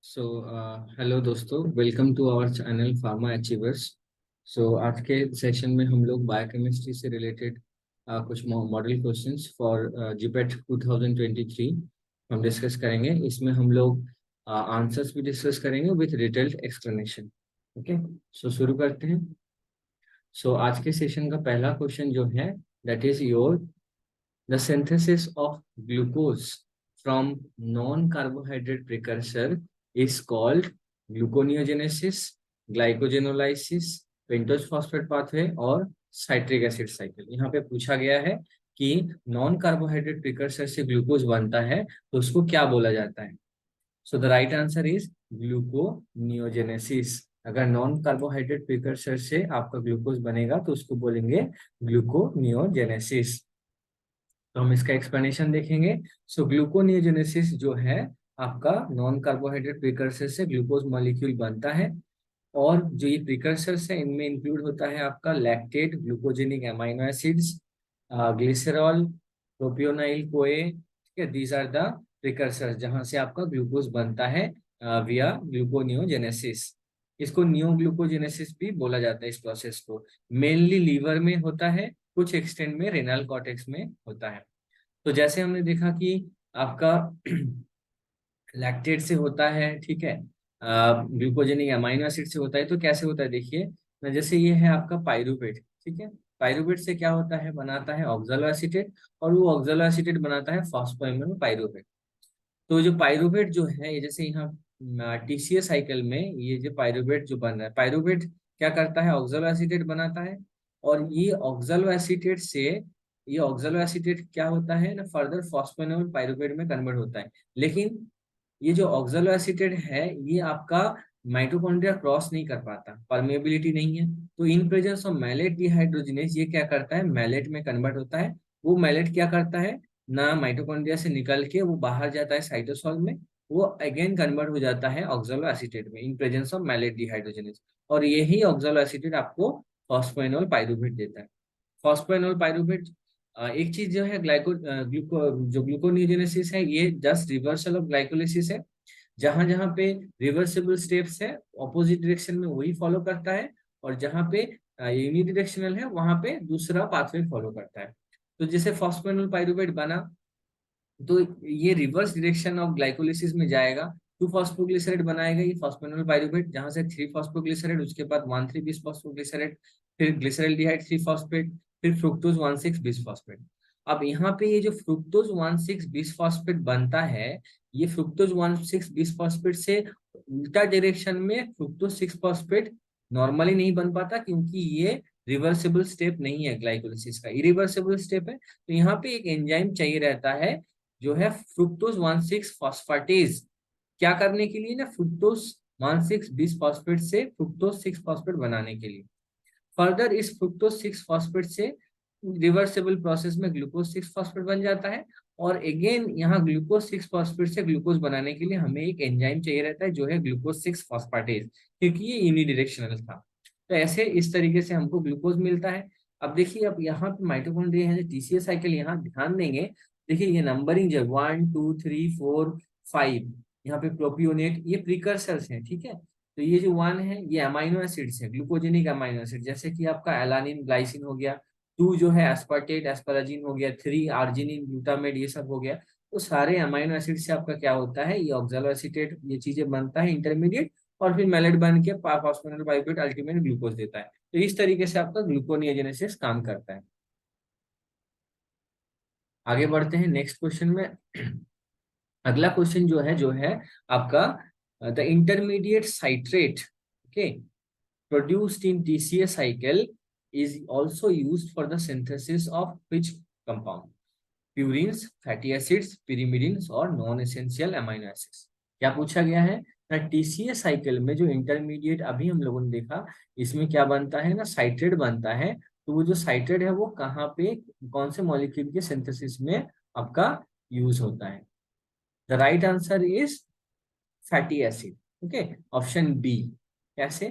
सो hello दोस्तों, welcome to our channel pharma achievers. आज के सेशन में हम लोग बायोकेमिस्ट्री से रिलेटेड कुछ मॉडल क्वेश्चंस फॉर जीपेट 2023 हम डिस्कस करेंगे। इसमें हम लोग आंसर्स भी डिस्कस करेंगे विथ डिटेल्ड एक्सप्लेनेशन। ओके, सो शुरू करते हैं। आज के सेशन का पहला क्वेश्चन जो है, that is your the synthesis of glucose from non-carbohydrate precursor is called gluconeogenesis, glycogenolysis, pentose phosphate pathway और साइट्रिक एसिड साइकिल। यहाँ पे पूछा गया है कि नॉन कार्बोहाइड्रेट प्रिकर्सर से ग्लूकोज बनता है तो उसको क्या बोला जाता है। So the right answer is gluconeogenesis. अगर नॉन कार्बोहाइड्रेट प्रिकर्सर से आपका ग्लूकोज बनेगा तो उसको बोलेंगे ग्लूकोनियोजेनेसिस। तो हम इसका एक्सप्लेनेशन देखेंगे। ग्लूकोनियोजेनेसिस जो है आपका नॉन कार्बोहाइड्रेट प्रिकर्सर से ग्लूकोज मॉलिक्यूल बनता है। और जो ये प्रिकर्सर्स है इनमें इंक्लूड होता है आपका lactate, glucogenic amino acids, glycerol, propionyl CoA. ठीक है, दीज आर द प्रिकर्सर्स जहां से आपका ग्लूकोज बनता है विया ग्लूकोनियोजेनेसिस। इसको नियोग्लूकोजेनेसिस भी बोला जाता है इस प्रोसेस को। मेनली लीवर में होता है, कुछ एक्सटेंट में रेनल कॉर्टेक्स में होता है। तो जैसे हमने देखा कि आपका लैक्टेट से होता है, ठीक है, ग्लूकोजेनिक अमाइनो एसिड से होता है। तो कैसे होता है देखिए ना, जैसे ये है आपका पाइरुवेट। ठीक है, पाइरुवेट से क्या होता है, बनाता है ऑक्सैलो एसीटेट, और वो ऑक्सैलो एसीटेट बनाता है फॉस्फोइमर पाइरुवेट। तो जो पाइरुवेट जो है, ये जैसे यहाँ टीसीए साइकिल में ये जो पाइरुवेट जो बन रहा है, पाइरुवेट क्या करता है, ऑक्सैलो एसीटेट बनाता है। और ये ऑक्सैलो एसीटेट क्या होता है ना, फर्दर फॉस्फोइनोल पाइरुवेट में कन्वर्ट होता है। लेकिन ये जो ऑक्सैलो एसीटेट है ये आपका माइटोकॉन्ड्रिया क्रॉस नहीं कर पाता, परमेबिलिटी नहीं है। तो in presence of malate dehydrogenase ये क्या करता है, मैलेट में कन्वर्ट होता है। वो मैलेट क्या करता है ना, माइटोकॉन्ड्रिया से निकल के वो बाहर जाता है साइटोसॉल में, वो अगेन कन्वर्ट हो जाता है ऑक्सैलो एसीटेट में in presence of malate dehydrogenase. और यही ऑक्सैलो एसीटेट आपको फॉस्फोइनोल पाइरुवेट देता है। फॉस्फोइनोल पाइरुवेट एक चीज जो है जो ग्लूकोनियोजेनेसिस है, ये जस्ट रिवर्सल ऑफ ग्लाइकोलिसिस है। जहां जहां पे रिवर्सिबल स्टेप्स है ऑपोजिट डायरेक्शन में वही फॉलो करता है, और जहां पे यूनिडायरेक्शनल है वहां पे दूसरा पाथवे फॉलो करता है। तो जैसे फॉस्फोइनोल पाइरुवेट बना तो ये रिवर्स डायरेक्शन ऑफ ग्लाइकोलिसिस में जाएगा, टू फॉस्फोग्लिसराइड बनाएगा ये फॉस्फेनोल पाइरुवेट, जहां से थ्री फॉस्फोग्लिसराइड, उसके बाद 1,3 बिस फॉस्फोग्लिसराइड, फिर ग्लिसरल्डिहाइड 3 फॉस्फेट, फिर फ्रुक्टोज 1,6 बिस फॉस्फेट। अब यहाँ पे ये जो फ्रुक्टोज 1,6 बिस फॉस्फेट बनता है, ये फ्रुक्टोज 1,6 बिस फॉस्फेट से उल्टा डायरेक्शन में फ्रुक्टोज 6 फॉस्फेट नॉर्मली नहीं बन पाता, क्योंकि ये रिवर्सिबल स्टेप नहीं है, ग्लाइकोलिसिस का इरिवर्सिबल स्टेप है। तो यहाँ पे एक एंजाइम चाहिए रहता है जो है फ्रुक्टोज 1,6 फॉस्फेटेज, क्या करने के लिए ना, फ्रुक्टोज 1,6 बिस फॉस्फेट से फ्रुक्टोज 6 फॉस्फेट बनाने के लिए। फर्दर इस फ्रुक्टोज 6 फॉस्फेट से रिवर्सिबल प्रोसेस में ग्लूकोज 6 फॉस्फेट बन जाता है। और अगेन यहाँ ग्लूकोज 6 फॉस्फेट से ग्लूकोज बनाने के लिए हमें एक एंजाइम चाहिए रहता है जो है ग्लूकोज 6 फॉस्फेटेज, क्योंकि ये यूनिडायरेक्शनल था। तो ऐसे इस तरीके से हमको ग्लूकोज मिलता है। अब देखिए, अब यहाँ पे माइटोकॉन्ड्रिया है, टीसीए साइकिल, यहाँ ध्यान देंगे। देखिए ये नंबरिंग जो 1 2 3 4 5, यहाँ पे प्रोपियोनेट ये प्रिकर्सर्स हैं। ठीक है, तो ये जो 1 है ये अमाइनो एसिड्स है, ग्लूकोजेनिक अमाइनो एसिड, जैसे कि आपका एलानिन ग्लाइसिन हो गया, 2 जो है एस्पार्टेट एस्पाराजिन हो गया, 3 आर्जिनिन ग्लूटामेट ये सब हो गया। तो सारे अमाइनो एसिड से आपका क्या होता है, ये ऑक्सैलो एसीटेट ये चीजें बनता है इंटरमीडिएट, और फिर मेलेट बन के फॉस्फोनेट पाइरुवेट अल्टीमेट ग्लूकोज देता है। तो इस तरीके से आपका ग्लूकोनियोजेनेसिस काम करता है। आगे बढ़ते हैं नेक्स्ट क्वेश्चन में। अगला क्वेश्चन जो है आपका the intermediate citrate, okay, produced in TCA cycle is also used for the synthesis of which compound? Purines, fatty acids, pyrimidines और नॉन एसेंशियल अमीनो एसिड्स। क्या पूछा गया है ना, टीसीए साइकिल में जो इंटरमीडिएट अभी हम लोगों ने देखा, इसमें क्या बनता है ना, साइट्रेट बनता है। तो वो जो साइट्रेट है वो कहाँ पे, कौन से मॉलिक्यूल के सिंथेसिस में आपका यूज होता है। The right answer is fatty acid. Okay, option B. कैसे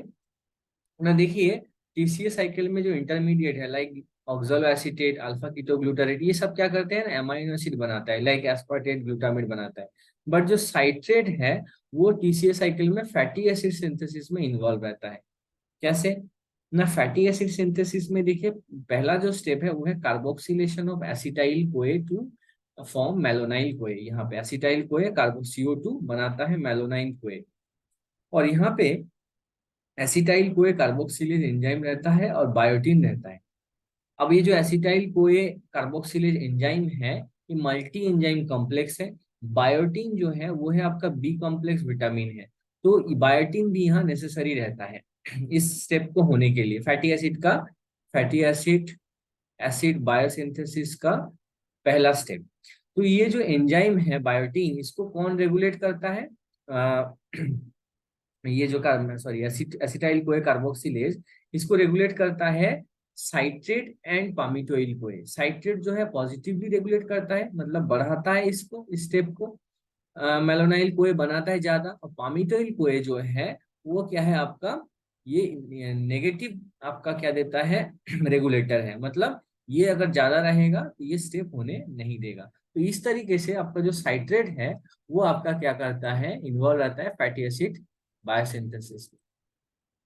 ना, देखिए टीसीए साइकिल में जो इंटरमीडिएट है, like oxaloacetate, alpha ketoglutarate, ये सब क्या करते हैं, अमाइनो एसिड बनाता है, लाइक एस्पार्टेट, ग्लूटामेट बनाता है। बट जो साइट्रेट है वो टीसीए साइकिल में फैटी एसिड सिंथेसिस में इन्वॉल्व रहता है। कैसे ना, फैटी एसिड सिंथेसिस में देखिए, पहला जो स्टेप है वो है carboxylation of acetyl CoA to form malonyl CoA. यहाँ पे एसिटाइल कोए कार्बो CO2 बनाता है मेलोनाइल कोए, और यहाँ पे एसिटाइल कोए कार्बोक्सिलेज एंजाइम रहता है और बायोटीन रहता है। अब ये जो एसिटाइल कोए कार्बोक्सिलेज एंजाइम है, ये मल्टी एंजाइम कॉम्प्लेक्स है। बायोटीन जो है वो है आपका बी कॉम्प्लेक्स विटामिन है, तो बायोटीन भी यहाँ नेसेसरी रहता है इस स्टेप को होने के लिए, फैटी एसिड का, फैटी एसिड एसिड बायोसिंथेसिस का पहला स्टेप। तो ये जो एंजाइम है बायोटीन, इसको कौन रेगुलेट करता है, ये जो सॉरी एसिटाइल कोए कार्बोक्सिलेज, इसको रेगुलेट करता है साइट्रेट एंड पामिटोइल कोए। साइट्रेट जो है पॉजिटिवली रेगुलेट करता है, मतलब बढ़ाता है इसको, इस स्टेप को, मेलोनाइल कोए बनाता है ज्यादा, और पामिटोइल कोए जो है वो क्या है आपका, ये नेगेटिव आपका क्या देता है रेगुलेटर है, मतलब ये अगर ज्यादा रहेगा तो ये स्टेप होने नहीं देगा। तो इस तरीके से आपका जो साइट्रेट है वो आपका क्या करता है, इन्वॉल्व रहता है fatty acid biosynthesis.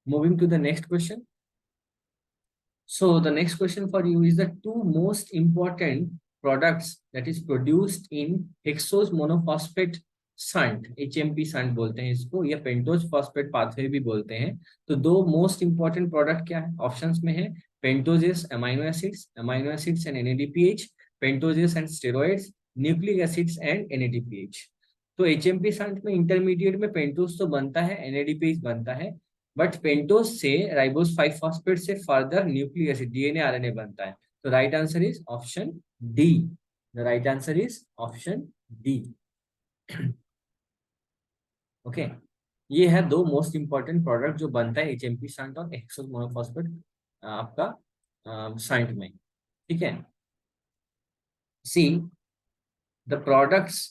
Moving to the next question. So the next question for you is the two most important products that is produced in hexose monophosphate shunt, HMP shunt बोलते हैं इसको, या पेंटोज फॉस्फेट पाथवे भी बोलते हैं। तो दो most important product क्या है, ऑप्शंस में है पेंटोजेस amino acids and NADPH, पेंटोजेस and steroids, nucleic acids and NADPH। तो HMP शंट में इंटरमीडिएट में पेंटोज तो बनता है, NADPH बनता है, बट पेंटोज से राइबोस 5 फॉस्फेट से further nucleic acid DNA RNA बनता है। तो right answer is option D. The right answer is option D. Okay, ये है दो मोस्ट इंपॉर्टेंट प्रोडक्ट जो बनता है HMP शंट और हेक्सोस मोनोफॉस्फेट आपका शंट में। ठीक है, see the products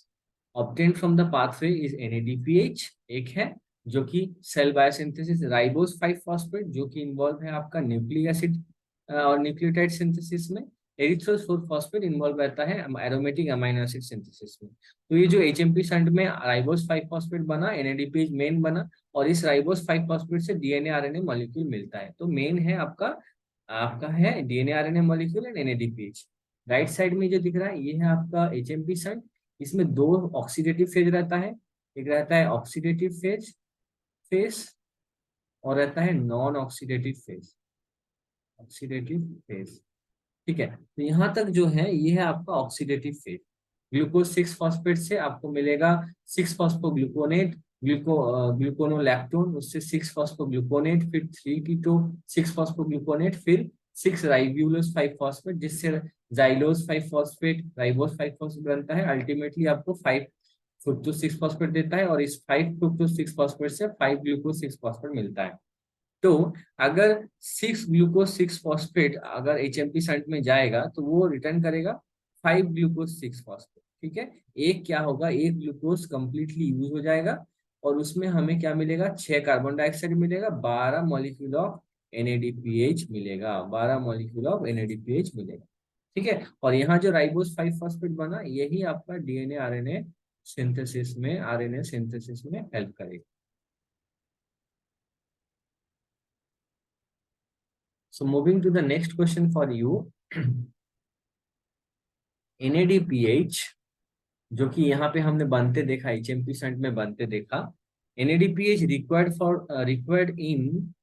obtain from the pathway is NADPH एक है, जो कि सेल बायोसिंथेसिस, राइबोस 5 फॉस्फेट जो कि इन्वॉल्व है आपका न्यूक्लिक एसिड और न्यूक्लियोटाइड सिंथेसिस में, एरिथ्रोस 4 फॉस्फेट इन्वॉल्व रहता है एरोमेटिक अमाइनो एसिड सिंथेसिस में। तो ये जो HMP शंट में राइबोस 5 फॉस्फेट बना, NADPH मेन बना, और इस राइबोस 5 फॉस्फेट से DNA RNA मॉलिक्यूल मिलता है। तो मेन है आपका आपका है DNA RNA molecule and NADPH। Right side में जो दिख रहा है ये है आपका HMP शंट। इसमें दो ऑक्सीडेटिव फेज रहता है, एक रहता है ऑक्सीडेटिव फेज फेज और रहता है non oxidative phase, oxidative phase. ठीक है, तो यहाँ तक जो है ये है आपका ऑक्सीडेटिव फेज। ग्लूकोज 6 फॉस्फेट से आपको मिलेगा 6 फॉस्फोग्लूकोनेट, ग्लूकोनोलैक्टोन, उससे 6 फॉस्फोग्लूकोनेट, फिर 3 कीटो 6 फॉस्फोग्लूकोनेट, फिर 6 राइब्यूलोस 5 फॉस्फेट, जिससे जाइलोस 5 फॉस्फेट, राइबोस 5 फॉस्फेट बनता है। अल्टीमेटली आपको 5 फ्रुक्टोज 6 फॉस्फेट देता है, और इस 5 फ्रुक्टोज 6 फॉस्फेट से 5 ग्लूकोज 6 फॉस्फेट मिलता है। तो अगर 6 ग्लूकोज 6 फॉस्फेट अगर HMP शंट में जाएगा तो वो रिटर्न करेगा 5 ग्लूकोज 6 फॉस्फेट। ठीक है, एक क्या होगा, एक ग्लूकोज कंप्लीटली यूज हो जाएगा, और उसमें हमें क्या मिलेगा, 6 कार्बन डाइऑक्साइड मिलेगा, 12 मॉलिक्यूल ऑफ NADPH मिलेगा, 12 मॉलिक्यूल ऑफ NADPH मिलेगा। ठीक है, और यहाँ जो राइबोस 5 फॉस्फेट बना, यही आपका DNA RNA सिंथेसिस में, RNA सिंथेसिस में हेल्प करेगा। So moving to the next question for you, NADPH जो कि यहाँ पे हमने बनते देखा, HMP शंट में बनते देखा, NADPH required in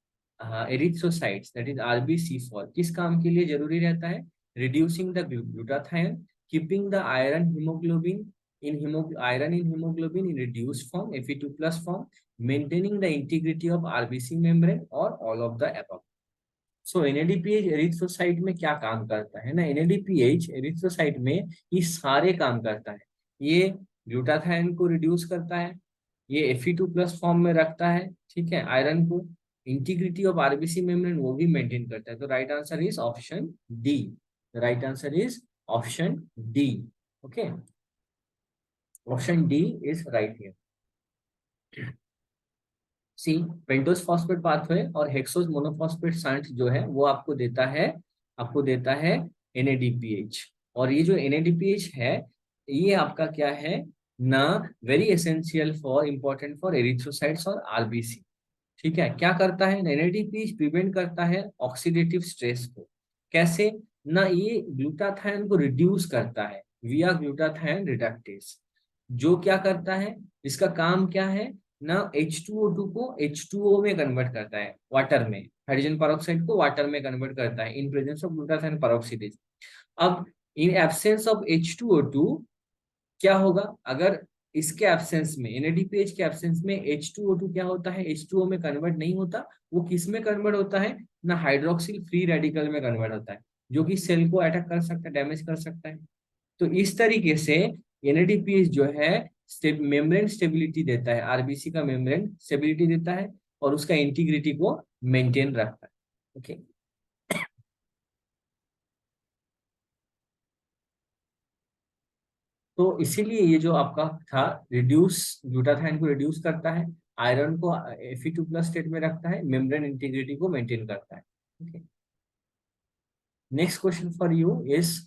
erythrocytes that is RBC for किस काम के लिए जरूरी रहता है, reducing the glutathione, keeping the iron haemoglobin in hemoglobin in reduced form Fe2+ form, maintaining the integrity of RBC membrane, or all of the above। So NADPH erythrocyte में क्या काम करता है ना, NADPH एरिथ्रोसाइट में ये सारे काम करता है। ये ग्लूटाथायन को रिड्यूस करता है, ये Fe2+ फॉर्म में रखता है, ठीक है, आयरन को, इंटीग्रिटी ऑफ RBC मेम्ब्रेन वो भी मेंटेन करता है। तो right answer is option D. Right answer is option D. Okay, option D is right here. C pentose phosphate pathway और हेक्सोस मोनोफॉस्फेट शंट जो है वो आपको देता है आपको देता है NADPH। और ये जो NADPH है, ये आपका क्या है ना, very essential for important for erythrocytes और RBC। ठीक है, क्या करता है, NADPH प्रिवेंट करता है ऑक्सीडेटिव स्ट्रेस को। कैसे ना, ये ग्लूटाथायन को रिड्यूस करता है विया ग्लूटाथायन रिडक्टेस। जो क्या करता है, इसका काम क्या है ना, H2O2 को H2O में कन्वर्ट करता है, वाटर में, हाइड्रोजन पेरोक्साइड को वाटर में कन्वर्ट करता है in presence of glutathione peroxidase. अब इन एब्सेंस ऑफ H2O2 क्या होगा, अगर इसके एब्सेंस में, NADPH के एब्सेंस में H2O2 क्या होता है, H2O में कन्वर्ट नहीं होता, वो किस में कन्वर्ट होता है ना, हाइड्रोक्सिल फ्री रेडिकल में कन्वर्ट होता है, जो कि सेल को अटैक कर सकता है, डैमेज कर सकता है। तो इस तरीके से NADPH जो है मेम्ब्रेन स्टेबिलिटी देता है, RBC का मेम्ब्रेन स्टेबिलिटी देता है और उसका इंटीग्रिटी को मेंटेन रखता है। ओके, तो इसीलिए ये जो आपका था, रिड्यूस, ग्लूटाथाइन को रिड्यूस करता है, आयरन को Fe2+ स्टेट में रखता है, मेम्ब्रेन इंटीग्रिटी को मेंटेन करता है। Okay, next question for you is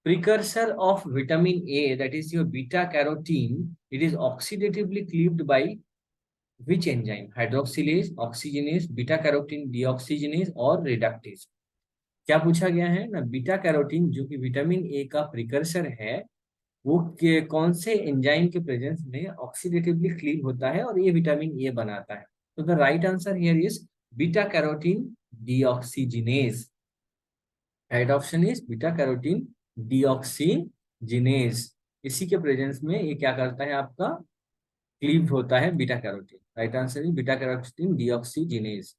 precursor of vitamin A, that is your beta carotene, it is oxidatively cleaved by which enzyme, hydroxylase, oxygenase, beta carotene deoxygenase और reductase। क्या पूछा गया है ना, beta carotene जो कि विटामिन ए का precursor है, वो कौन से एंजाइम के प्रेजेंस में ऑक्सीडेटिवली क्लीव होता है और ये विटामिन ए बनाता है। तो the right answer here is beta carotene dioxygenase. Right option is beta carotene dioxygenase. इसी के प्रेजेंस में ये क्या करता है, आपका क्लीव होता है beta carotene. Right answer is beta carotene dioxygenase.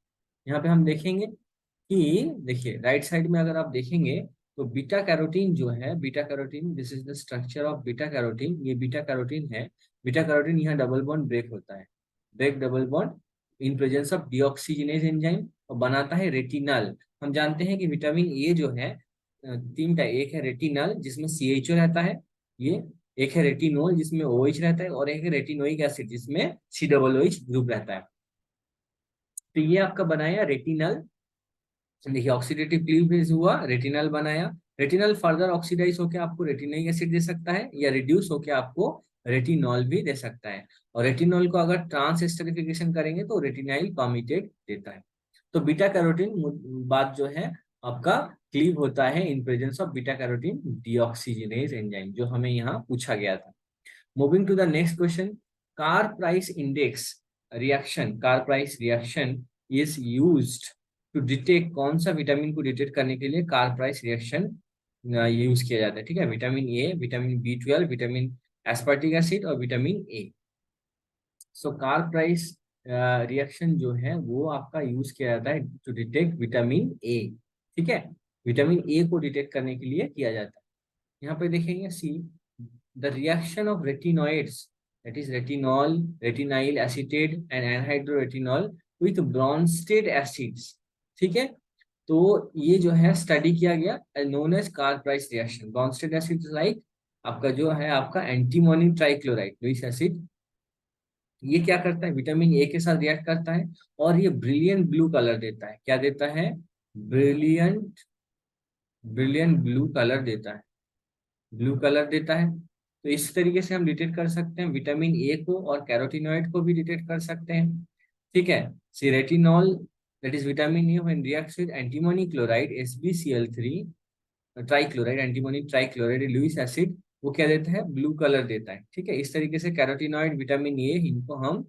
यहाँ पे हम देखेंगे कि, देखिए राइट साइड में अगर आप देखेंगे तो बीटा कैरोटीन जो है, beta carotene, this is the structure of beta carotene, ये बीटा कैरोटीन है। बीटा कैरोटीन यहाँ डबल बॉन्ड ब्रेक होता है, break double bond in presence of dioxygenase enzyme, और बनाता है रेटिनल। हम जानते हैं कि विटामिन ए जो है तीन टाइप, एक है रेटिनल जिसमें CHO रहता है, ये एक है रेटिनोल जिसमें OH रहता है, और एक है रेटिनोइक एसिड जिसमें COOH ग्रुप रहता है। तो ये आपका बनाया रेटिनल। देखिए ऑक्सीडेटिव क्लीवेज हुआ, रेटिनल बनाया, रेटिनल फर्दर ऑक्सीडाइज होकर आपको रेटिनोइक एसिड दे सकता है, या रिड्यूस होकर आपको रेटिनॉल भी दे सकता है। और रेटिनॉल को अगर ट्रांस एस्टरिफिकेशन करेंगे तो रेटिनाइल पामिटेट देता है। तो बीटा कैरोटीन बात जो है आपका क्लीव होता है in presence of beta carotene deoxygenase enzyme, जो हमें यहाँ पूछा गया था। Moving to the next question, Carr Price index reaction, Carr Price reaction is used to detect, कौन सा विटामिन को डिटेक्ट करने के लिए कार प्राइस रिएक्शन यूज किया जाता है। ठीक है, vitamin A, vitamin B12, vitamin aspartic acid और vitamin A. So Carr Price reaction जो है वो आपका यूज किया जाता है टू डिटेक्ट विटामिन ए। ठीक है, विटामिन ए को डिटेक्ट करने के लिए किया जाता है। यहाँ पे देखेंगे, see the reaction of retinoids, that is retinol, retinyl acetate and anhydroretinol with Bronsted acids. ठीक है, तो ये जो है स्टडी किया गया, known as Carr Price reaction. Bronsted acid like आपका जो है आपका एंटीमोनी ट्राइक्लोराइड लुइस एसिड, ये क्या करता है, विटामिन ए के साथ रिएक्ट करता है और ये ब्रिलियंट ब्लू कलर देता है। क्या देता है, ब्रिलियंट, ब्रिलियंट ब्लू कलर देता है, ब्लू कलर देता है। तो इस तरीके से हम डिटेक्ट कर सकते हैं विटामिन ए को, और कैरोटीनॉइड को भी डिटेक्ट कर सकते हैं। ठीक है, see retinol, that is vitamin A, when reacts with antimony chloride SbCl3 trichloride, antimony trichloride Lewis acid, वो क्या देता है, ब्लू कलर देता है। ठीक है, इस तरीके से कैरोटीनॉइड, विटामिन ए, इनको हम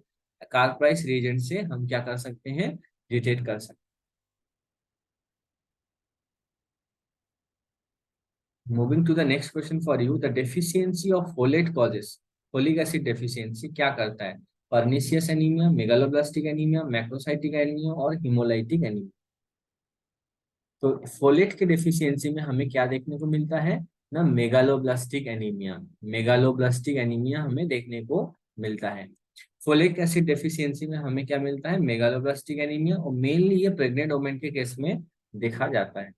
कार प्राइस रिएजेंट से हम क्या कर सकते हैं, डिटेक्ट कर सकते हैं। Moving to the next question for you, the deficiency of folate causes, folic acid deficiency क्या करता है, pernicious anaemia, megaloblastic anaemia, macrocytic anaemia और हिमोलाइटिक एनीमिया। तो फोलेट के डेफिशिएंसी में हमें क्या देखने को मिलता है ना, मेगालोब्लास्टिक एनीमिया, मेगालोब्लास्टिक एनीमिया हमें देखने को मिलता है। फोलिक एसिड डेफिशिएंसी में हमें क्या मिलता है, मेगालोब्लास्टिक एनीमिया, और मेनली ये प्रेग्नेंट वुमेन के केस में देखा जाता है।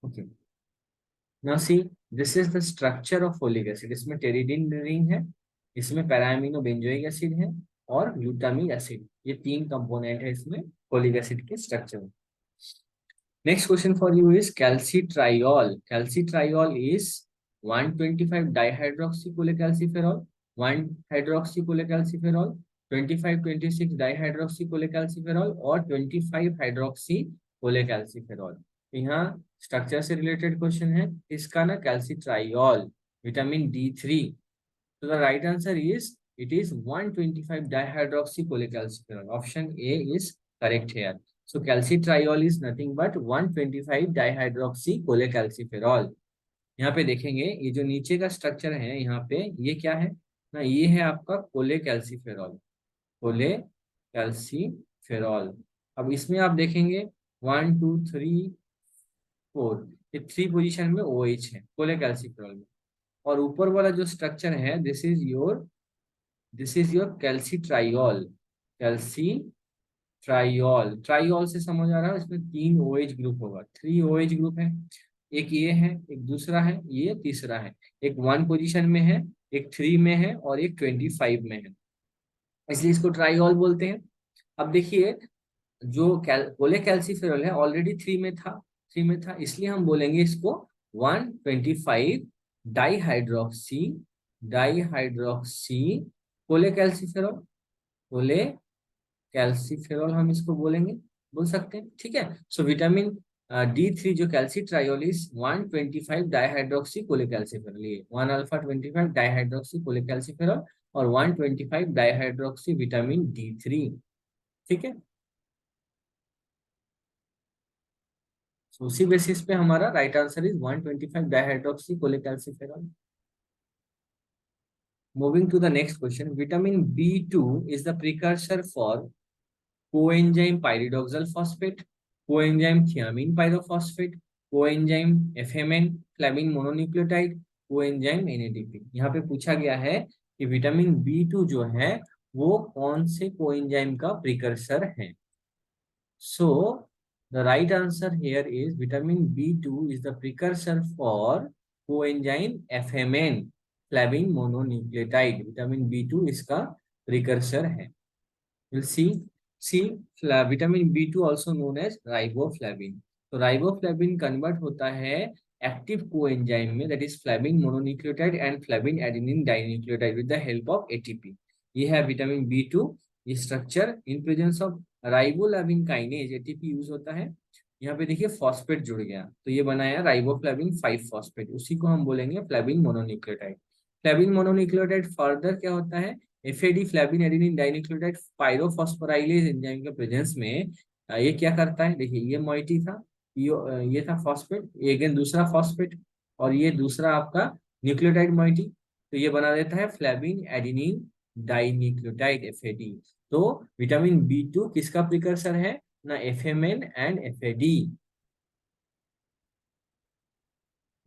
Okay, now see, this is the structure of folic acid. इसमें टेरिडीन रिंग है, इसमें पैरामिनो बेंजोइक एसिड है और ग्लूटामिक एसिड, ये तीन कंपोनेंट है इसमें फोलिक एसिड के स्ट्रक्चर में। Next question for you is calcitriol. Calcitriol is 125 dihydroxycholecalciferol, 1 hydroxycholecalciferol, 25-26 dihydroxycholecalciferol और 25 hydroxycholecalciferol। यहाँ स्ट्रक्चर से रिलेटेड क्वेश्चन है इसका ना, calcitriol, vitamin D3। So the right answer is it is 125 dihydroxycholecalciferol. Option A is correct here. So calcitriol is nothing but 125 dihydroxycholecalciferol. यहाँ पे देखेंगे ये जो नीचे का स्ट्रक्चर है यहाँ पे, ये क्या है ना, ये है आपका कोलेकैल्सिफेरॉल। कोलेकैल्सिफेरॉल। अब इसमें आप देखेंगे 1 2 3 4, ये 3 पोजीशन में OH है कोलेकैल्सिफेरॉल में। और ऊपर वाला जो स्ट्रक्चर है दिस इज योर कैल्सीट्राइल। कैल्सीट्राइल, ट्राइल से समझ आ रहा है, इसमें 3 OH ग्रुप होगा, 3 OH ग्रुप है। एक ये है, एक दूसरा है, ये तीसरा है। एक 1 पोजीशन में है, एक 3 में है और एक 25 में है, इसलिए इसको ट्राइल बोलते हैं। अब देखिए जो कोलेकैल्सिफेरॉल है ऑलरेडी 3 में था, इसलिए हम बोलेंगे इसको 125 डाईहाइड्रोक्सी डाईहाइड्रोक्सी कोलेकैल्सिफेरॉल। कोलेकैल्सिफेरॉल हम इसको बोल सकते हैं, ठीक है। सो विटामिन D3 जो कैल्सिट्राइल इज 125 डाईहाइड्रोक्सी कोलेकैल्सिफेरॉल, ये 1 अल्फा 25 डाईहाइड्रोक्सी कोलेकैल्सिफेरॉल और 125 डाईहाइड्रोक्सी विटामिन D3, ठीक है। So, उसी बेसिस पे हमारा right answer is 125 dihydroxy cholecalciferol. Moving to the next question, vitamin B2 is the precursor for coenzyme pyridoxal phosphate, coenzyme thiamine pyrophosphate, coenzyme FMN flavin mononucleotide, coenzyme NADP। यहाँ पे पूछा गया है कि विटामिन B2 जो है वो कौन से कोएंजाइम का प्रिकर्सर है। So the right answer here is vitamin B2 is the precursor for coenzyme FMN, flavin mononucleotide। Vitamin B2 इसका precursor है। We'll see vitamin B2 also known as riboflavin। तो riboflavin convert होता है active coenzyme में, that is flavin mononucleotide and flavin adenine dinucleotide with the help of ATP। ये है vitamin B2। ये structure in presence of riboflavin kinase ATP use होता है। यहाँ पे देखिए फॉस्फेट जुड़ गया तो ये बनाया राइबोफ्लाविन 5 फॉस्फेट, उसी को हम बोलेंगे flavin mononucleotide. Flavin mononucleotide further क्या होता है, FAD flavin adenine dinucleotide pyrophosphorylase enzyme के प्रेजेंस में ये क्या करता है, देखिए ये मोइटी था, ये था फॉस्फेट, ये अगेन दूसरा फॉस्फेट और ये दूसरा आपका न्यूक्लियोटाइड मोइटी, तो ये बना देता है फ्लेविन एडेनिन डाइन्यूक्लियोटाइड FAD। तो विटामिन B2 किसका प्रिकर्सर है ना, FMN and FAD।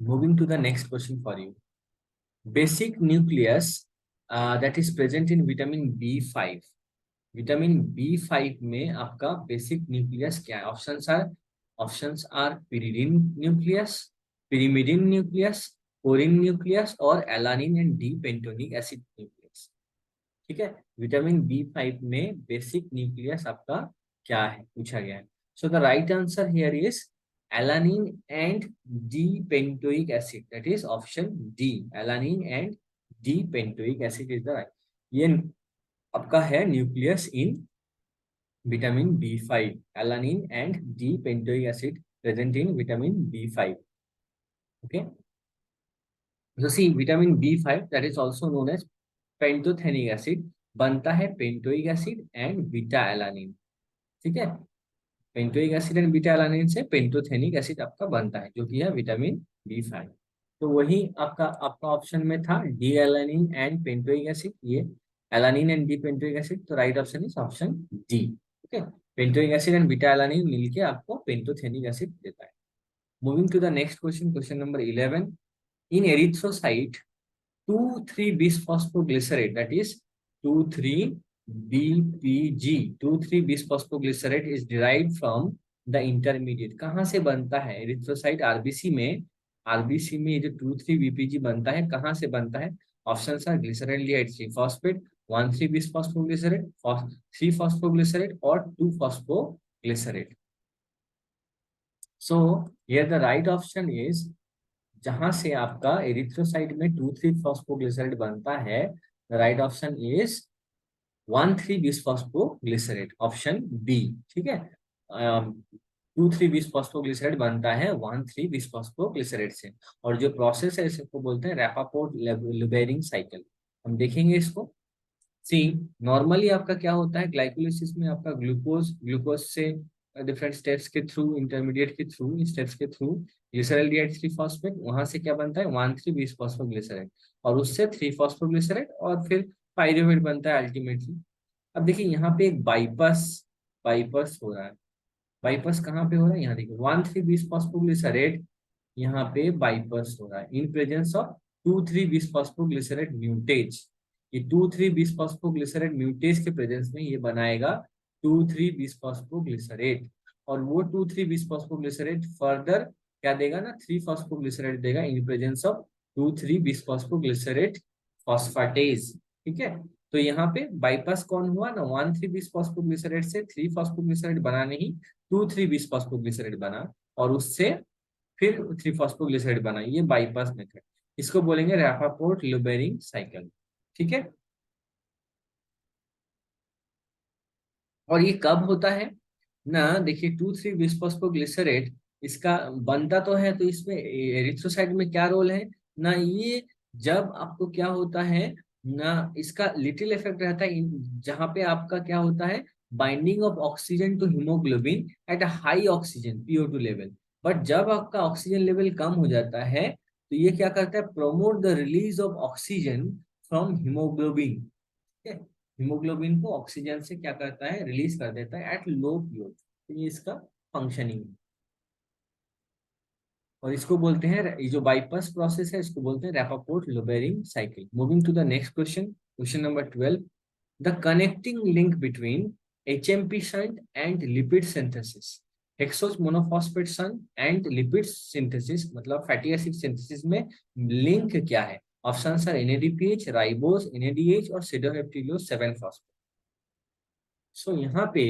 Moving to the next question for you, basic nucleus that is present in vitamin B5। Vitamin B5 में आपका बेसिक न्यूक्लियस क्या है। Options are pyridine nucleus, pyrimidine nucleus, corrin nucleus और alanine and D pantonic acid nucleus, ठीक है। Vitamin B5 में basic nucleus आपका क्या है पूछा गया है। So the right answer here is alanine and D pantoic acid, that is option D, alanine and D pantoic acid is the right. ये आपका है nucleus in vitamin B5, alanine and D pantoic acid present in vitamin B5, okay. So see vitamin B5 that is also known as pantothenic acid बनता है pantoic acid and beta alanine, ठीक है। Pantoic acid and beta alanine से pantothenic acid आपका बनता है जो कि है विटामिन B5। तो वही आपका ऑप्शन में था D alanine and pantoic acid, ये alanine and D pantoic acid, तो right option is option D, okay. Pantoic acid and beta alanine मिलके आपको पेंटोथेनिक एसिड देता है। Moving to the next question, question number 11, in erythrocyte 2,3-bisphosphoglycerate, that is 2,3-BPG, 2,3-bisphosphoglycerate is derived from the intermediate। कहाँ से बनता है erythrocyte, RBC में ये जो 2,3-BPG बनता है कहाँ से बनता है। Options are glyceraldehyde three phosphate, 1,3-bisphosphoglycerate, three phosphoglycerate और two phosphoglycerate. So here the right option is, जहां से आपका एरिथ्रोसाइट में 2,3-फॉस्फोग्लिसराइड बनता है, the right option is one three bisphosphoglycerate, option B. ठीक है, 2,3-बिसफॉस्फोग्लिसरेट बनता है 1,3-बिसफॉस्फोग्लिसरेट से। और जो प्रोसेस है इसको बोलते हैं रैपापोर्ट लुबेरिंग साइकिल। हम देखेंगे इसको। सी, नॉर्मली आपका क्या होता है ग्लाइकोलिसिस में, आपका ग्लूकोज ग्लूकोज से डिफरेंट स्टेप्स के थ्रू, इंटरमीडिएट के थ्रू, स्टेप्स के थ्रू ग्लिसरॉल डिहाइड 3 फॉस्फेट, वहां से क्या बनता है 1,3-बिसफॉस्फोग्लिसरेट, और उससे 3 फॉस्फोग्लिसरेट, और फिर पायरुवेट बनता है अल्टीमेटली। अब देखिए यहाँ पे एक बाईपास बाईपास हो रहा है। बाईपास कहाँ पे हो रहा है, यहाँ देखिए 1,3-बिसफॉस्फोग्लिसरेट, यहाँ पे बाईपास हो रहा है इन प्रेजेंस ऑफ 2,3-बिसफॉस्फोग्लिसरेट म्यूटेज। ये 2,3-बिसफॉस्फोग्लिसरेट म्यूटेज के प्रेजेंस में ये बनाएगा 2,3-बिसफॉस्फोग्लिसरेट, और वो 2,3-बिसफॉस्फोग्लिसरेट फर्दर क्या देगा ना, 3 फॉस्फोग्लिसरेट देगा इन प्रेजेंस ऑफ 2,3-बिसफॉस्फोग्लिसरेट फॉस्फेटेज। ठीक है, तो यहाँ पे बाईपास कौन हुआ ना, 1,3-बिसफॉस्फोग्लिसरेट से 3 फॉस्फोग्लिसरेट बना नहीं, 2,3-बिसफॉस्फोग्लिसरेट बना, और उससे फिर 3 फॉस्फोग्लिसराइड बना, ये बाईपास मेथड। इसको बोलेंगे रैपापोर्ट लुबेरिंग साइकिल। ठीक है, और ये कब होता है ना, देखिए 2,3-बिसफॉस्फोग्लिसरेट इसका बनता तो है, तो इसमें एरिथ्रोसाइट में क्या रोल है ना, ये जब आपको क्या होता है ना, इसका लिटिल इफेक्ट रहता है जहां पे आपका क्या होता है, binding of oxygen to haemoglobin at a high oxygen PO2 level. But जब आपका ऑक्सीजन लेवल कम हो जाता है, तो ये क्या करता है, promote the release of oxygen from haemoglobin. Haemoglobin को ऑक्सीजन से क्या करता है, रिलीज कर देता है एट लो पीओ। तो ये इसका फंक्शनिंग है, और इसको बोलते हैं, ये जो बाईपास प्रोसेस है इसको बोलते हैं Rapoport Luebering cycle. Moving to the next question, question number 12, the connecting link between HMP shunt and lipid synthesis, hexose monophosphate shunt and lipid synthesis, मतलब फैटी एसिड सिंथेसिस में लिंक क्या है। Options are NADPH, ribose, NADH और sedoheptulose seven phosphate. So यहाँ पे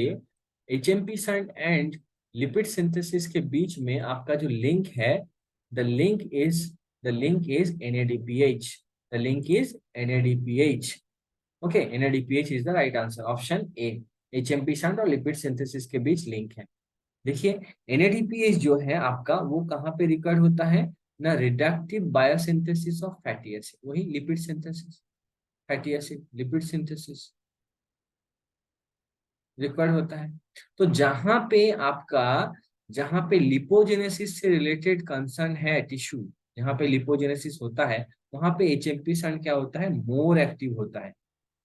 HMP shunt and lipid synthesis के बीच में आपका जो लिंक है, the link is the link is NADPH, the link is NADPH। Okay, NADPH is the right answer, option A. HMP shunt और लिपिड सिंथेसिस के बीच लिंक है। देखिए NADPH जो है आपका, वो कहाँ पे रिकॉर्ड होता है ना, reductive biosynthesis of fatty acid, वही lipid synthesis, fatty acid lipid synthesis required होता है। तो जहां पे लिपोजेनेसिस से रिलेटेड कंसर्न है टिश्यू, जहां पे लिपोजेनेसिस होता है, वहां पे HMP सन क्या होता है, मोर एक्टिव होता है।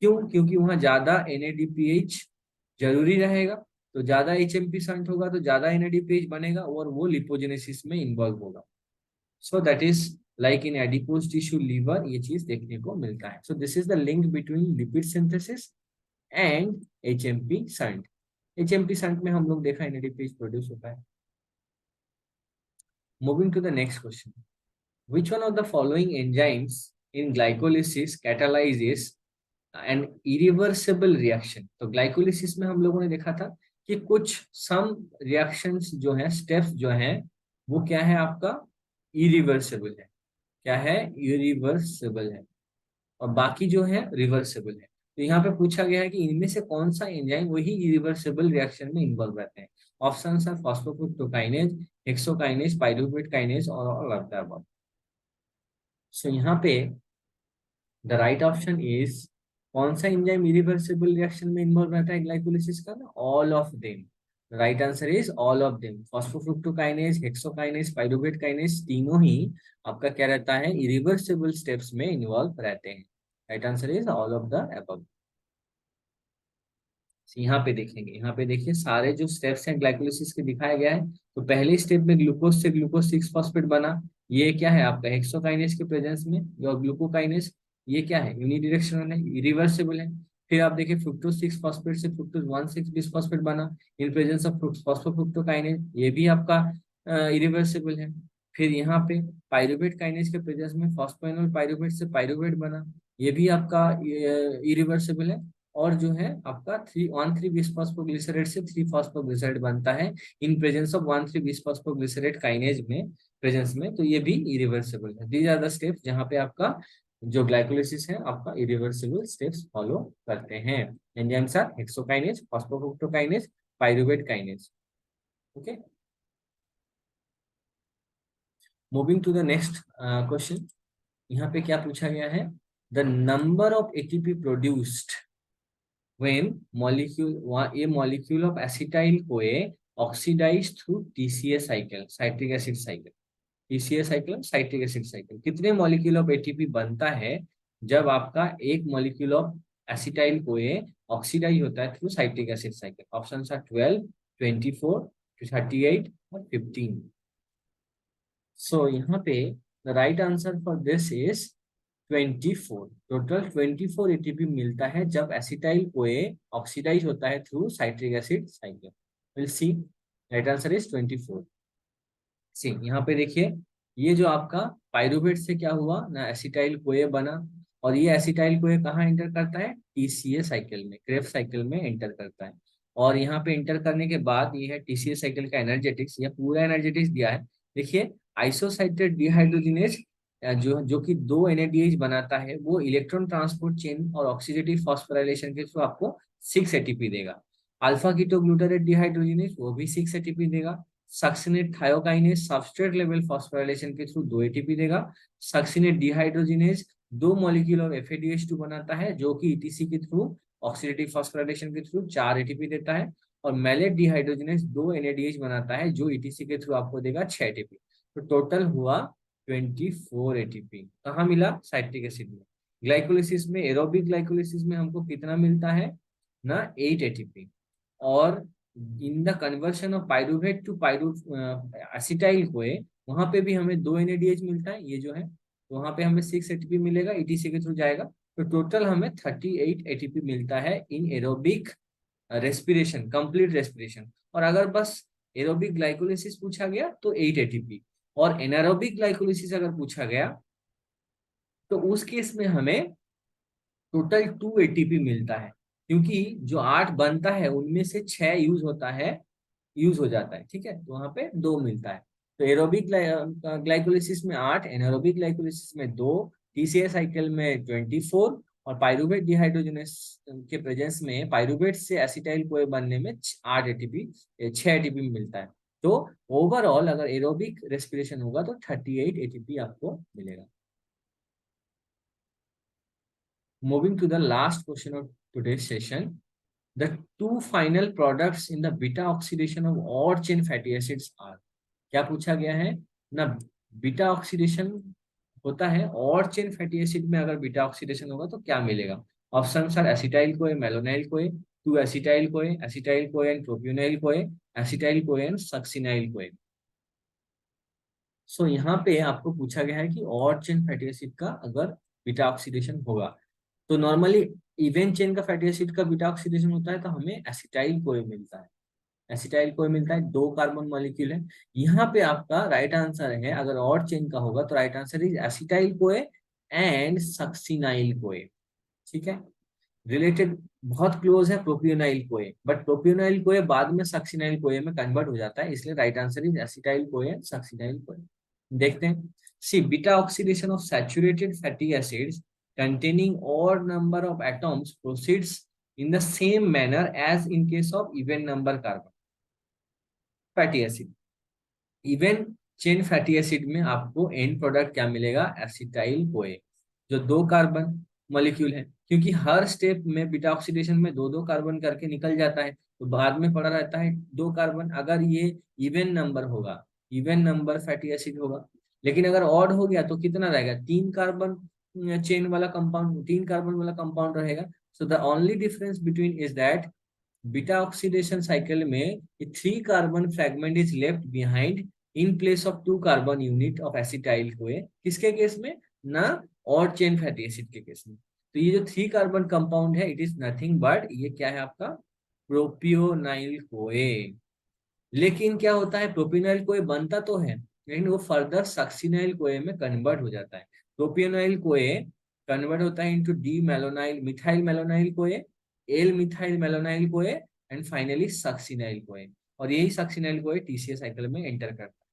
क्यों, क्योंकि वहां ज्यादा NADPH जरूरी रहेगा, तो ज्यादा HMP संट होगा तो ज्यादा NADPH बनेगा, और वो लिपोजेनेसिस में इन्वॉल्व होगा। So that is like in adipose tissue liver, ये चीज देखने को मिलता है। So this is the link between lipid synthesis and HMP shunt. HMP shunt में हम लोग देखा NADPH प्रोड्यूस होता है। Moving to the next question, which one of the following enzymes in glycolysis catalyzes an irreversible reaction। तो glycolysis में हम लोगों ने देखा था कि कुछ सम रिएक्शंस जो हैं, स्टेप्स जो हैं, वो क्या है आपका, इरिवर्सिबल है। क्या है, इरिवर्सिबल है, और बाकी जो है रिवर्सिबल है। तो यहाँ पे पूछा गया है कि इनमें से कौन सा एंजाइम वही इरिवर्सिबल रिएक्शन में इन्वॉल्व रहते हैं। Option are phosphofructokinase, hexokinase, pyruvate kinase और all of the above. So यहाँ पे द राइट ऑप्शन इज, कौन सा एंजाइम इरिवर्सिबल रिएक्शन में इन्वॉल्व रहता है ग्लाइकोलिसिस का ना, all of them. Right answer is all of them, phosphofructokinase, hexokinase, pyruvate kinase, तीनों ही आपका क्या रहता है, इरिवर्सिबल स्टेप्स में इन्वॉल्व रहते हैं। Right answer is all of the above. यहाँ पे देखेंगे, यहाँ पे देखिए सारे जो स्टेप्स हैं ग्लाइकोलिसिस के दिखाया गया है। तो पहले स्टेप में ग्लूकोज से ग्लूकोज 6 फॉस्फेट बना, ये क्या है आपका हेक्सोकाइनेज के प्रेजेंस में, जो ग्लूकोकाइनेज, ये क्या है, यूनिडिरेक्शनल है, रिवर्सिबल है। फिर आप देखिए फ्रुक्टोज 6 फॉस्फेट से फ्रुक्टोज 1,6-बिसफॉस्फेट बना इन प्रेजेंस ऑफ फॉस्फोफ्रुक्टोकाइनेज, ये भी आपका इरिवर्सिबल है। फिर यहाँ पे पाइरुवेट काइनेज के प्रेजेंस में फॉस्फोएनोल पाइरुवेट से पाइरुवेट बना, ये भी आपका इरिवर्सिबल है। और जो है आपका 3 1,3-बिस्फॉस्फोग्लिसरेट से 3-फॉस्फोग्लिसरेट बनता है इन प्रेजेंस ऑफ 1,3-बिस्फॉस्फोग्लिसरेट काइनेज में, प्रेजेंस में, तो ये भी इरिवर्सिबल है। दीज आर द स्टेप्स जहाँ पे आपका जो ग्लाइकोलिसिस है आपका इरिवर्सिबल स्टेप्स फॉलो करते हैं। Enzymes are hexokinase, phosphofructokinase, pyruvate kinase. Okay, moving to the next question. यहाँ पे क्या पूछा गया है, the number of ATP produced when a molecule of acetyl CoA oxidized through TCA cycle, citric acid cycle, TCA cycle, citric acid cycle, कितने molecule of ATP बनता है जब आपका एक molecule of acetyl CoA oxidise होता है through citric acid cycle? Options are 12, 24, 38 और 15। So यहाँ पे the right answer for this is 24। Total 24 ATP मिलता है जब एसिटाइल कोए ऑक्सीडाइज होता है through citric acid cycle. Will C, right answer is 24। See यहाँ पे देखिए, ये जो आपका पाइरुवेट से क्या हुआ ना, एसिटाइल कोए बना, और ये एसिटाइल कोए कहाँ एंटर करता है, टीसीए साइकिल में, क्रेब्स साइकिल में एंटर करता है। और यहाँ पे एंटर करने के बाद ये है टीसीए साइकिल का एनर्जेटिक्स, ये पूरा एनर्जेटिक्स दिया है। देखिए, आइसोसाइट्रेट डिहाइड्रोजिनेज जो कि 2 एनएडीएच बनाता है, वो इलेक्ट्रॉन ट्रांसपोर्ट चेन और ऑक्सीडेटिव फॉस्फोराइलेशन के थ्रू आपको 6 एटीपी देगा। अल्फा कीटोग्लूटारेट डिहाइड्रोजिनेज वो भी 6 एटीपी देगा। Succinate thiokinase substrate level phosphorylation के थ्रू 2 एटीपी देगा। Succinate dehydrogenase 2 molecule of FADH2 बनाता है जो कि ईटीसी के थ्रू ऑक्सीडेटिव फॉस्फोराइलेशन के थ्रू 4 एटीपी देता है। और मैलेट डिहाइड्रोजिनेज 2 NADH बनाता है जो ईटीसी के थ्रू आपको देगा 6 एटीपी। तो टोटल हुआ 24 एटीपी। कहाँ मिला, साइट्रिक एसिड में। ग्लाइकोलिसिस में, एरोबिक ग्लाइकोलिसिस में हमको कितना मिलता है ना, 8 एटीपी। और in the conversion of pyruvate to acetyl CoA, वहां पे भी हमें 2 NADH मिलता है, ये जो है, तो वहां पे हमें 6 एटीपी मिलेगा, ईटीसी के थ्रू जाएगा। तो टोटल हमें 38 एटीपी मिलता है in aerobic respiration, complete respiration. और अगर बस एरोबिक ग्लाइकोलिसिस पूछा गया तो 8 एटीपी, और एनारोबिक ग्लाइकोलिसिस अगर पूछा गया तो उस केस में हमें टोटल 2 एटीपी मिलता है, क्योंकि जो 8 बनता है उनमें से 6 यूज होता है, यूज हो जाता है, ठीक है, तो वहां पे 2 मिलता है। तो एरोबिक ग्लाइकोलिसिस में 8, एनारोबिक ग्लाइकोलिसिस में 2, टीसीए साइकिल में 24, और पाइरुवेट डिहाइड्रोजनेस के प्रेजेंस में पाइरुवेट से एसिटाइल कोए बनने में 8 एटीपी, 6 एटीपी मिलता है। तो ओवरऑल अगर एरोबिक रेस्पिरेशन होगा तो 38 एटीपी आपको मिलेगा। Moving to the last question of today's session, the two final products in the beta oxidation of odd chain fatty acids are, क्या पूछा गया है ना, बीटा ऑक्सीडेशन होता है और चेन फैटी एसिड में, अगर बीटा ऑक्सीडेशन होगा तो क्या मिलेगा? ऑप्शन आर एसिटाइल कोए, मेलोनाइल कोए, 2 acetyl CoA, acetyl CoA and प्रोप्यूनाइल कोए, एसिटाइल कोए एंड सक्सिनाइल कोए। सो यहाँ पे आपको पूछा गया है कि और चेन फैटी एसिड का अगर बीटा ऑक्सीडेशन होगा, तो नॉर्मली इवन चेन का फैटी एसिड का बीटा ऑक्सीडेशन होता है तो हमें एसिटाइल कोए मिलता है, एसिटाइल कोए मिलता है, 2 कार्बन मॉलिक्यूल है। यहाँ पे आपका राइट आंसर है, अगर और चेन का होगा तो right answer is acetyl CoA and succinyl कोए। ठीक है, रिलेटेड बहुत क्लोज है प्रोपियोनाइल कोए, बट प्रोपियोनाइल कोए बाद में सक्सिनाइल कोए में कन्वर्ट हो जाता है, इसलिए right answer is acetyl CoA and succinyl CoA. देखते हैं, see beta oxidation of saturated fatty acids containing odd number of atoms proceeds in the same manner as in case of even number carbon fatty acid। Even chain fatty acid में आपको and product क्या मिलेगा, acetyl CoA, जो 2 carbon molecule है, क्योंकि हर step में beta oxidation में 2-2 carbon करके निकल जाता है, तो बाद में पड़ा रहता है 2 कार्बन। अगर ये इवन नंबर होगा, इवन नंबर फैटी एसिड होगा, लेकिन अगर ऑड हो गया तो कितना रहेगा, 3 कार्बन चेन वाला कंपाउंड, 3 कार्बन वाला कंपाउंड रहेगा। So the only difference between is that beta oxidation cycle में 3 carbon fragment is left behind in place of 2 carbon unit of acetyl कोए, किसके केस में ना, और चेन फैटी एसिड के केस में। तो ये जो 3 कार्बन कंपाउंड है, इट इज नथिंग बट ये क्या है आपका, प्रोपियोनाइल कोए। लेकिन क्या होता है, प्रोपियोनाइल कोए बनता तो है लेकिन वो फर्दर सक्सिनाइल कोए में कन्वर्ट हो जाता है। प्रोपियोनाइल कोए कन्वर्ट होता है इनटू डी मेलोनाइल, मिथाइल मेलोनाइल कोए एल मिथाइल मेलोनाइल कोए एंड फाइनली सक्सिनाइल कोए, और यही सक्सिनाइल कोए टीसीए साइकिल में एंटर करता है।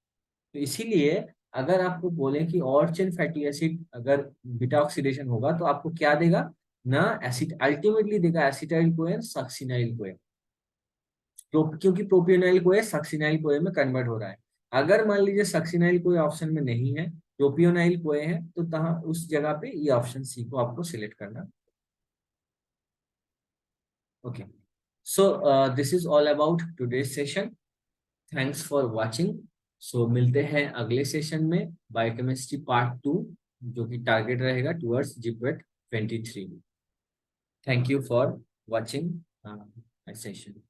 तो इसीलिए अगर आपको बोले कि और चेन फैटी एसिड अगर बीटा ऑक्सीडेशन होगा तो आपको क्या देगा ना, एसिड अल्टीमेटली देगा एसिटाइल कोए सक्सिनाइल कोए, क्योंकि प्रोपियोनाइल कोए सक्सिनाइल कोए में कन्वर्ट हो रहा है। अगर मान लीजिए सक्सिनाइल कोई ऑप्शन में नहीं है, प्रोपियोनाइल कोए है, तो तहाँ उस जगह पे ये ऑप्शन सी को आपको सिलेक्ट करना। Okay, so this is all about today's session. Thanks for watching. सो मिलते हैं अगले सेशन में बायोकेमिस्ट्री पार्ट 2, जो कि टारगेट रहेगा टुवर्ड्स जिपेट 23। Thank you for watching session.